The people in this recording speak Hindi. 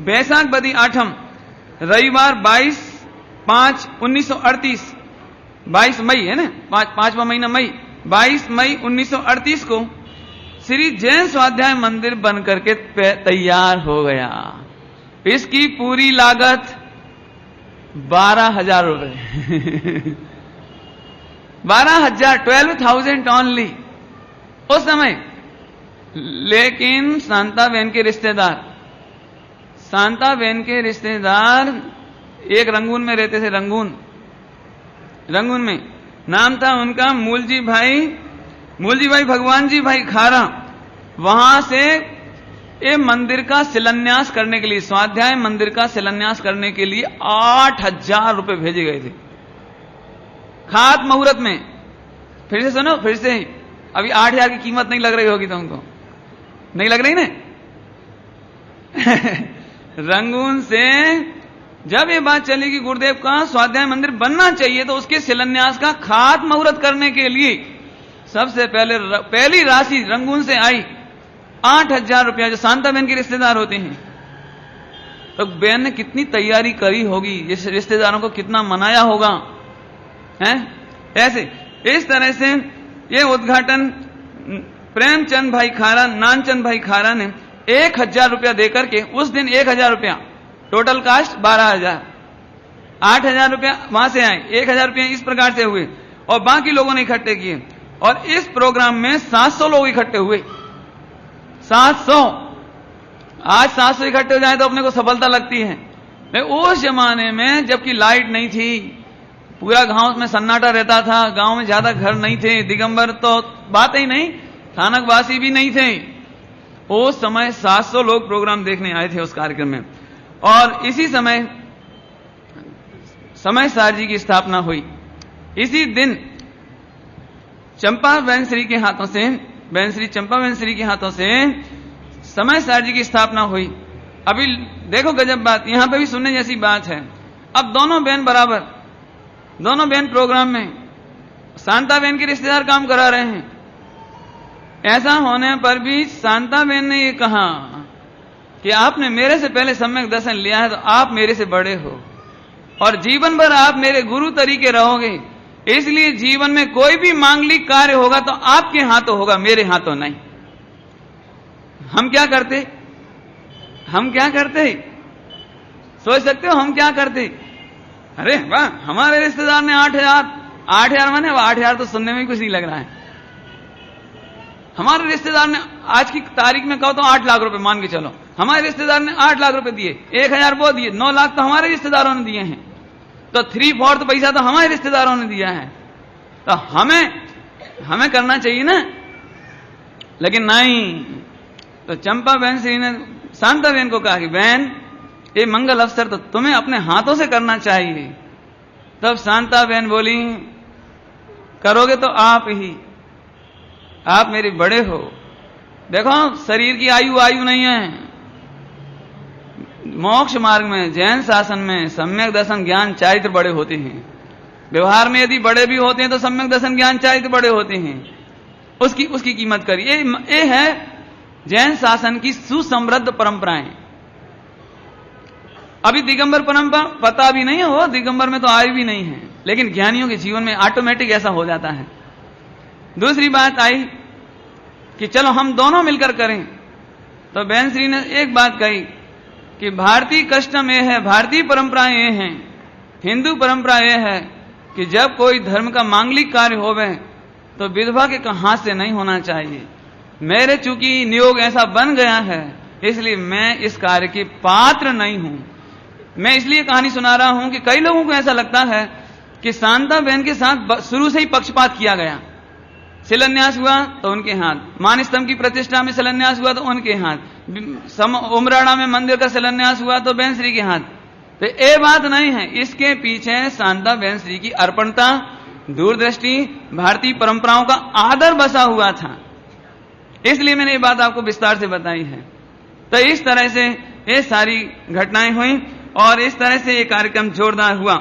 बैसाख बदी आठम रविवार 22/5/1938, 22 मई है ना, पांचवा महीना मई, 22 मई 1938 को श्री जैन स्वाध्याय मंदिर बन करके तैयार हो गया। इसकी पूरी लागत 12,000 रुपए 12,000, 12,000 ओनली उस समय। लेकिन शांताबेन के रिश्तेदार एक रंगून में रहते थे, रंगून में नाम था उनका मूलजी भाई भगवान जी भाई खारा। वहां से ये मंदिर का शिलान्यास करने के लिए, स्वाध्याय मंदिर का शिलान्यास करने के लिए 8,000 रुपए भेजे गए थे खात मुहूर्त में। फिर से सुनो, फिर से अभी 8,000 की कीमत नहीं लग रही होगी तुमको, नहीं लग रही ना रंगून से जब ये बात चली कि गुरुदेव का स्वाध्याय मंदिर बनना चाहिए, तो उसके शिलान्यास का खात मुहूर्त करने के लिए सबसे पहली राशि रंगून से आई 8,000 रुपया, जो शांताबेन के रिश्तेदार होते हैं। तो बहन ने कितनी तैयारी करी होगी, इस रिश्तेदारों को कितना मनाया होगा, हैं? ऐसे इस तरह से ये उद्घाटन प्रेमचंद भाई खारा, नानचंद भाई खारा ने 1,000 रुपया देकर के उस दिन 1,000 रुपया, टोटल कास्ट 12,000, 8,000 रुपया वहां से आए, 1,000 रुपया इस प्रकार से हुए और बाकी लोगों ने इकट्ठे किए। और इस प्रोग्राम में 700 लोग इकट्ठे हुए, 700। आज 700 इकट्ठे हो जाए तो अपने को सफलता लगती है। लेकिन उस जमाने में जबकि लाइट नहीं थी, पूरा गांव में सन्नाटा रहता था, गांव में ज्यादा घर नहीं थे, दिगंबर तो बात ही नहीं, थानकवासी भी नहीं थे। उस समय 700 लोग प्रोग्राम देखने आए थे उस कार्यक्रम में। और इसी समय सार जी की स्थापना हुई। इसी दिन चंपा बहन श्री के हाथों से, बहन श्री चंपा बहन श्री के हाथों से समय सार जी की स्थापना हुई। अभी देखो गजब बात, यहां पे भी सुनने जैसी बात है। अब दोनों बहन बराबर, दोनों बहन प्रोग्राम में, शांताबेन के रिश्तेदार काम करा रहे हैं। ऐसा होने पर भी शांताबेन ने ये कहा कि आपने मेरे से पहले सम्यक दर्शन लिया है, तो आप मेरे से बड़े हो और जीवन भर आप मेरे गुरु तरीके रहोगे, इसलिए जीवन में कोई भी मांगलिक कार्य होगा तो आपके हाथों होगा, मेरे हाथों नहीं। हम क्या करते सोच सकते हो हम क्या करते? अरे वाह, हमारे रिश्तेदार ने 8,000 माने 8,000 तो सुनने में कुछ नहीं लग रहा है। हमारे रिश्तेदार ने आज की तारीख में कहो तो 8 लाख रुपए मान के चलो, हमारे रिश्तेदार ने 8 लाख रुपए दिए, 1,000 वो दिए, 9 लाख तो हमारे रिश्तेदारों ने दिए हैं, तो 3/4 पैसा तो हमारे रिश्तेदारों ने दिया है। तो हमें करना चाहिए ना, लेकिन नहीं। तो चंपा बहन श्री ने शांता बहन को कहा कि बहन, ये मंगल अवसर तो तुम्हें अपने हाथों से करना चाहिए। तब शांता बहन बोली, करोगे तो आप ही, आप मेरे बड़े हो। देखो शरीर की आयु नहीं है। मोक्ष मार्ग में, जैन शासन में सम्यक दर्शन ज्ञान चारित्र बड़े होते हैं। व्यवहार में यदि बड़े भी होते हैं तो सम्यक दर्शन ज्ञान चारित्र बड़े होते हैं। उसकी कीमत करिए। ये है जैन शासन की सुसमृद्ध परंपराएं। अभी दिगंबर परंपरा पता भी नहीं हो, दिगंबर में तो आए भी नहीं है, लेकिन ज्ञानियों के जीवन में ऑटोमेटिक ऐसा हो जाता है। दूसरी बात आई कि चलो हम दोनों मिलकर करें। तो बहन श्री ने एक बात कही कि भारतीय कस्टम ये है, भारतीय परंपराएं ये हैं, हिंदू परंपरा ये है कि जब कोई धर्म का मांगलिक कार्य होवे तो विधवा के हाथ से नहीं होना चाहिए। मेरे चूंकि नियोग ऐसा बन गया है, इसलिए मैं इस कार्य के पात्र नहीं हूं। मैं इसलिए कहानी सुना रहा हूं कि कई लोगों को ऐसा लगता है कि शांता बहन के साथ शुरू से ही पक्षपात किया गया। शिलान्यास हुआ तो उनके हाथ, मान स्तंभ की प्रतिष्ठा में शिलान्यास हुआ तो उनके हाथ, उमराड़ा में मंदिर का शिलान्यास हुआ तो बहन श्री के हाथ। तो ये बात नहीं है, इसके पीछे शांता बहन श्री की अर्पणता, दूरदृष्टि, भारतीय परंपराओं का आदर बसा हुआ था। इसलिए मैंने ये बात आपको विस्तार से बताई है। तो इस तरह से ये सारी घटनाएं हुई और इस तरह से ये कार्यक्रम जोरदार हुआ।